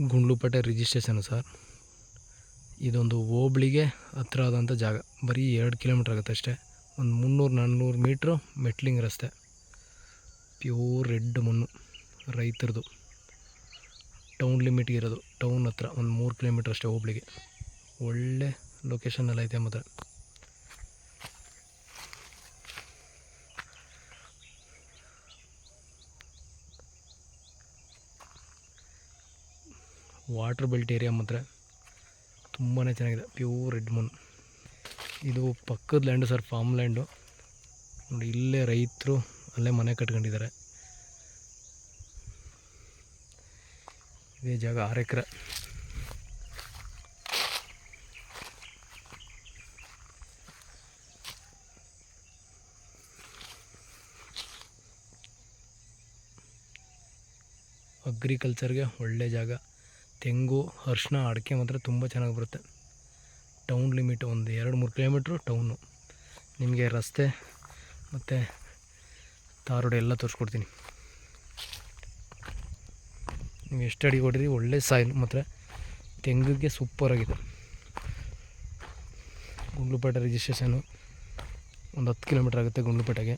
Gundlupet registration sir. ಇದೊಂದು ಹೋಬಳಿಗೆ ಹತ್ರ ಆದಂಥ ಜಾಗ. ಬರೀ 2 ಕಿಲೋಮೀಟ್ರ್ ಆಗುತ್ತೆ ಅಷ್ಟೇ. ಒಂದು 300-400 ಮೀಟ್ರು ಮೆಟ್ಲಿಂಗ್ ರಸ್ತೆ. ಪ್ಯೂರ್ ರೆಡ್ ಮಣ್ಣು ರೈತರದು. ಟೌನ್ ಲಿಮಿಟ್ಗೆ ಇರೋದು. ಟೌನ್ ಹತ್ರ ಒಂದು 3 ಕಿಲೋಮೀಟ್ರ್ ಅಷ್ಟೇ ಹೋಬಳಿಗೆ. ಒಳ್ಳೆ ಲೊಕೇಶನ್ನೆಲ್ಲ ಐತೆ ಮಾತ್ರ. ವಾಟರ್ ಬೆಲ್ಟ್ ಏರಿಯಾ ಮಾತ್ರ ತುಂಬಾ ಚೆನ್ನಾಗಿದೆ. Pure red Moon. ಇದು ಪಕ್ಕದ ಲ್ಯಾಂಡು ಸರ್, ಫಾರ್ಮ್ ಲ್ಯಾಂಡು ನೋಡಿ. ಇಲ್ಲೇ ರೈತರು ಅಲ್ಲೇ ಮನೆ ಕಟ್ಕೊಂಡಿದ್ದಾರೆ. ಇದೇ ಜಾಗ 6 ಎಕರೆ. ಅಗ್ರಿಕಲ್ಚರ್ಗೆ ಒಳ್ಳೆ ಜಾಗ. ತೆಂಗು, ಅರಿಶಿನ, ಅಡಿಕೆ ಮಾತ್ರ ತುಂಬ ಚೆನ್ನಾಗಿ ಬರುತ್ತೆ. ಟೌನ್ ಲಿಮಿಟ್ ಒಂದು 2-3 ಕಿಲೋಮೀಟ್ರು ಟೌನು. ನಿಮಗೆ ರಸ್ತೆ ಮತ್ತು ತಾರ್ ರೋಡ್ ಎಲ್ಲ ತೋರಿಸ್ಕೊಡ್ತೀನಿ. ನೀವು ಎಷ್ಟು ಅಡಿ ಹೊಡಿರಿ ಒಳ್ಳೆ ಸಾಯಿಲ್ ಮಾತ್ರ. ತೆಂಗಿಗೆ ಸೂಪರಾಗಿದೆ. ಗುಂಡ್ಲುಪೇಟೆ ರಿಜಿಸ್ಟ್ರೇಷನು ಒಂದು 10 ಕಿಲೋಮೀಟ್ರ್ ಆಗುತ್ತೆ ಗುಂಡ್ಲುಪೇಟೆಗೆ.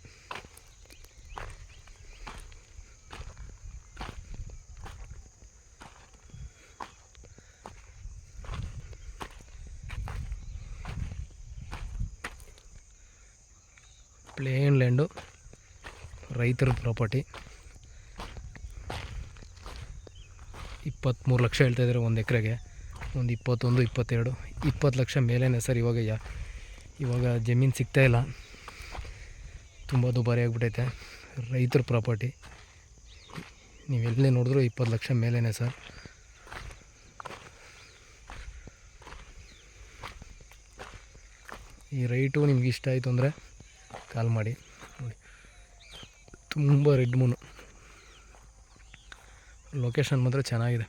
ಪ್ಲೇನ್ ಲ್ಯಾಂಡು, ರೈತರ ಪ್ರಾಪರ್ಟಿ. 23 ಲಕ್ಷ ಹೇಳ್ತಾಯಿದ್ದಾರೆ ಒಂದು ಎಕರೆಗೆ. ಒಂದು 21-22 20 ಲಕ್ಷ ಮೇಲೇ ಸರ್. ಇವಾಗ ಜಮೀನು ಸಿಗ್ತಾಯಿಲ್ಲ, ತುಂಬ ದುಬಾರಿ ಆಗಿಬಿಟ್ಟೈತೆ. ರೈತರ ಪ್ರಾಪರ್ಟಿ ನೀವೆಲ್ಲೇ ನೋಡಿದ್ರು 20 ಲಕ್ಷ ಮೇಲೇ ಸರ್. ಈ ರೈಟು ನಿಮ್ಗೆ ಇಷ್ಟ ಆಯಿತು ಅಂದರೆ ಕಾಲ್ ಮಾಡಿ. ನೋಡಿ ತುಂಬ ರೆಡ್ ಮೂನು. ಲೊಕೇಶನ್ ಮಾತ್ರ ಚೆನ್ನಾಗಿದೆ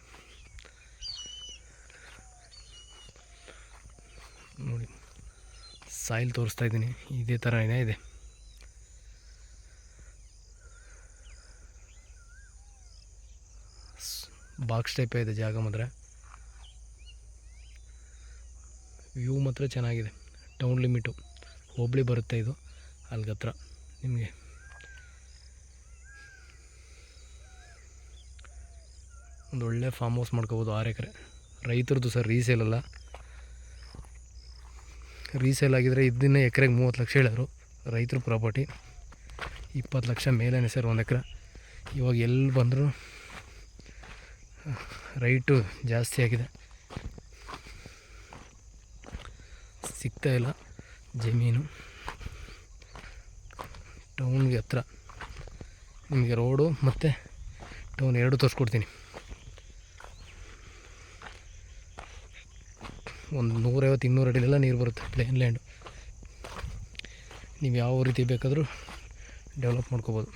ನೋಡಿ. ಸಾಯಿಲ್ ತೋರಿಸ್ತಾ ಇದ್ದೀನಿ, ಇದೇ ಥರನೇ ಇದೆ. ಬಾಕ್ಸ್ ಟೈಪೇ ಇದೆ ಜಾಗ ಮಾತ್ರ. ವ್ಯೂ ಮಾತ್ರ ಚೆನ್ನಾಗಿದೆ. ಟೌನ್ ಲಿಮಿಟು ಹೋಬಳಿ ಬರುತ್ತೆ ಇದು. ಅಲ್ಗತ್ರ ನಿಮಗೆ ಒಂದು ಒಳ್ಳೆ ಫಾರ್ಮ್ ಹೌಸ್ ಮಾಡ್ಕೋಬೋದು. 6 ಎಕರೆ ರೈತರದ್ದು ಸರ್, ರೀಸೇಲ್ ಅಲ್ಲ. ರೀಸೇಲ್ ಆಗಿದ್ದರೆ ಇದನ್ನೇ ಎಕರೆಗೆ 30 ಲಕ್ಷ ಹೇಳಿದ್ರು. ರೈತರ ಪ್ರಾಪರ್ಟಿ 20 ಲಕ್ಷ ಮೇಲೇ ಸರ್ ಒಂದು ಎಕರೆ. ಇವಾಗ ಎಲ್ಲಿ ಬಂದರೂ ರೈಟು ಜಾಸ್ತಿ ಆಗಿದೆ, ಸಿಗ್ತಾಯಿಲ್ಲ ಜಮೀನು. ಟೌನ್ಗೆ ಹತ್ರ ನಿಮಗೆ ರೋಡು ಮತ್ತು ಟೌನ್ 2 ತೋರಿಸ್ಕೊಡ್ತೀನಿ. ಒಂದು 150-200 ಅಡಿಲೆಲ್ಲ ನೀರು ಬರುತ್ತೆ. Plane land. ನೀವು ಯಾವ ರೀತಿ ಬೇಕಾದರೂ ಡೆವಲಪ್ ಮಾಡ್ಕೋಬೋದು.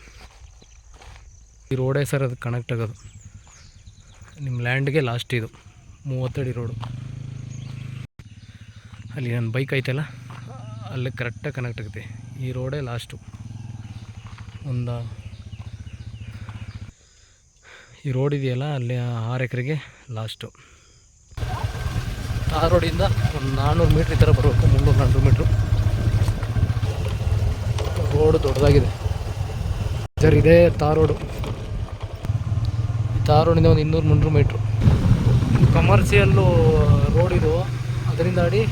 ಈ ರೋಡೇ ಸರ್ ಅದು ಕನೆಕ್ಟ್ ಆಗೋದು ನಿಮ್ಮ ಲ್ಯಾಂಡ್ಗೆ. ಲಾಸ್ಟ್ ಇದು 30 ಅಡಿ ರೋಡು. ಅಲ್ಲಿ ನನ್ನ ಬೈಕ್ ಐತಲ್ಲ ಅಲ್ಲೇ ಕರೆಕ್ಟಾಗಿ ಕನೆಕ್ಟ್ ಆಗುತ್ತೆ. ಈ ರೋಡೇ ಲಾಸ್ಟು. ಈ ರೋಡ್ ಇದೆಯಲ್ಲ ಅಲ್ಲಿ 6 ಎಕರೆಗೆ ಲಾಸ್ಟು. ಆ ರೋಡಿಂದ ಒಂದು 400 ಮೀಟ್ರ್ ಈ ಥರ ಬರಬೇಕು. 300-400 ಮೀಟ್ರು ರೋಡು ದೊಡ್ಡದಾಗಿದೆ ಸರ್. ಇದೇ ತಾರ್ ರೋಡು. ಈ ತಾರ್ ರೋಡಿಂದ ಒಂದು 200-300 ಮೀಟ್ರು ಕಮರ್ಷಿಯಲ್ಲು ರೋಡ್ ಇದು. ಅದರಿಂದ ಆಡಿ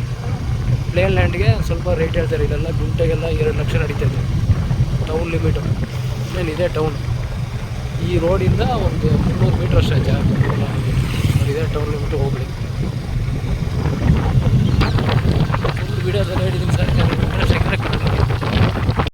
ಪ್ಲೇನ್ ಲ್ಯಾಂಡ್ಗೆ ಸ್ವಲ್ಪ ರೇಟ್ ಹೇಳ್ತಾರೆ. ಇದೆಲ್ಲ ಗುಂಟೆಗೆಲ್ಲ 2 ಲಕ್ಷ ನಡೀತೈತೆ. ಟೌನ್ ಲಿಮಿಟು ಏನಿದೆ ಟೌನ್. ಈ ರೋಡಿಂದ ಒಂದು 300 ಮೀಟ್ರ್ ಅಷ್ಟೇ ಜಾಗ. ಇದೇ ಟೌನ್ ಲಿಮಿಟು ಹೋಗಲಿ.